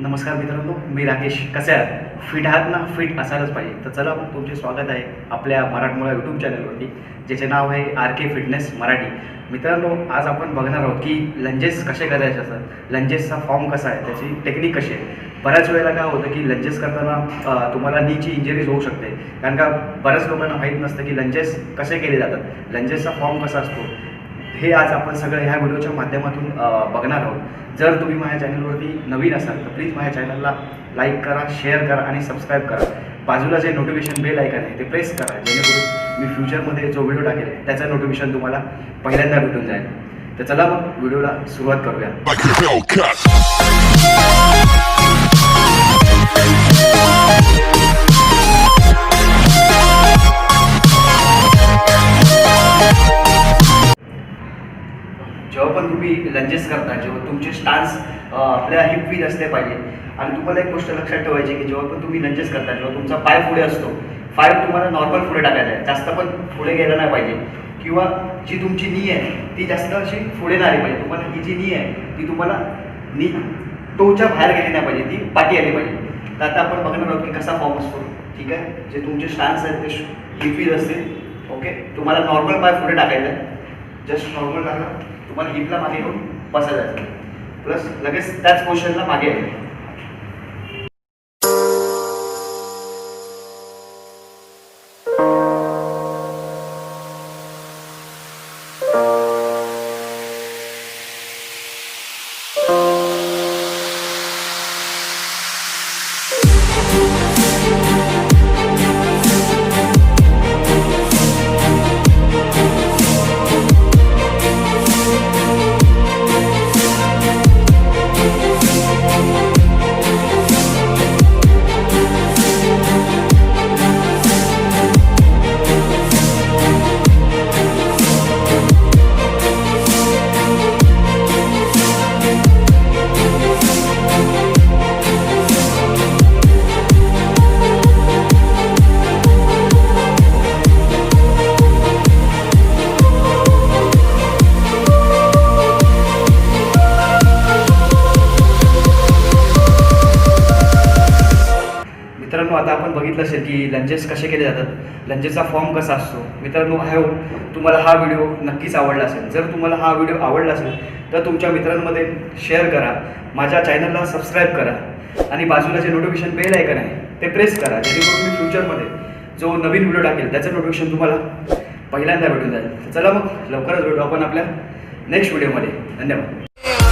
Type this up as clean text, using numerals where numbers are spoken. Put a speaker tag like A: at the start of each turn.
A: नमस्कार मित्रांनो, मी राकेश. कसे आहात? फिट आहात ना? फिट असायलाच पाहिजे. तर चला, तुमचे स्वागत आहे आपल्या मराठमोळा यूट्यूब चॅनलवरती, ज्याचे नाव आहे आर फिटनेस मराठी. मित्रांनो, आज आपण बघणार आहोत की लंजेस कसे करायचे असतात, लंजेसचा फॉर्म कसा आहे, त्याची टेक्निक कशी आहे. बऱ्याच वेळेला काय होतं की लंजेस करताना तुम्हाला नीची इंजरीज होऊ शकते, कारण का बऱ्याच लोकांना माहीत नसतं की लंजेस कसे केले जातात, लंजेसचा फॉर्म कसा असतो. हे आज आपण सगळं ह्या व्हिडिओच्या माध्यमातून बघणार आहोत. जर तुम्ही माझ्या चॅनलवरती नवीन असाल तर प्लीज माझ्या चॅनलला लाईक करा, शेअर करा आणि सबस्क्राईब करा. बाजूला जे नोटिफिकेशन बेल आयकॉन आहे ते प्रेस करा, जेणेकरून मी फ्युचरमध्ये जो व्हिडिओ टाकेल त्याचं नोटिफिकेशन तुम्हाला पहिल्यांदा भेटून जाईल. तर चला मग व्हिडिओला सुरुवात करूया. जेव्हा पण तुम्ही लंजेस करता, जेव्हा तुमचे स्टान्स आपल्या हिप विथ असले पाहिजे. आणि तुम्हाला एक गोष्ट लक्षात ठेवायची की जेव्हा पण तुम्ही लंजेस करता, जेव्हा तुमचा पाय पुढे असतो, पाय तुम्हाला नॉर्मल पुढे टाकायचा आहे, जास्त पण पुढे गेला नाही पाहिजे. किंवा जी तुमची नी आहे ती जास्त अशी पुढे नाही आली पाहिजे. तुम्हाला ही जी नी आहे ती तुम्हाला नी टोच्या बाहेर गेली नाही पाहिजे, ती पाठी आली पाहिजे. तर आता आपण बघणार आहोत की कसा फॉर्म असतो. ठीक आहे, जे तुमचे स्टान्स आहेत ते हिप विथ असतील. ओके, तुम्हाला नॉर्मल पाय पुढे टाकायचा आहे, जस्ट नॉर्मल टाकला, तुम्हाला हिपला मागे घेऊन बसायचं, प्लस लगेच त्याच पोझिशनला मागे आहे. मित्रांनो, आता आपण बघितलं असेल की लंजेस कसे केले जातात, लंजेसचा फॉर्म कसा असतो. मित्रांनो, आय होप तुम्हाला हा व्हिडिओ नक्कीच आवडला असेल. जर तुम्हाला हा व्हिडिओ आवडला असेल तर तुमच्या मित्रांमध्ये शेअर करा, माझ्या चॅनलला सबस्क्राईब करा आणि बाजूला जे नोटिफिकेशन बेल आयकॉन आहे ते प्रेस करा, जेणेकरून मी फ्युचरमध्ये जो नवीन व्हिडिओ टाकेल त्याचं नोटिफिकेशन तुम्हाला पहिल्यांदा भेटून जाईल. चला मग लवकरच भेटू आपण आपल्या नेक्स्ट व्हिडिओमध्ये. धन्यवाद.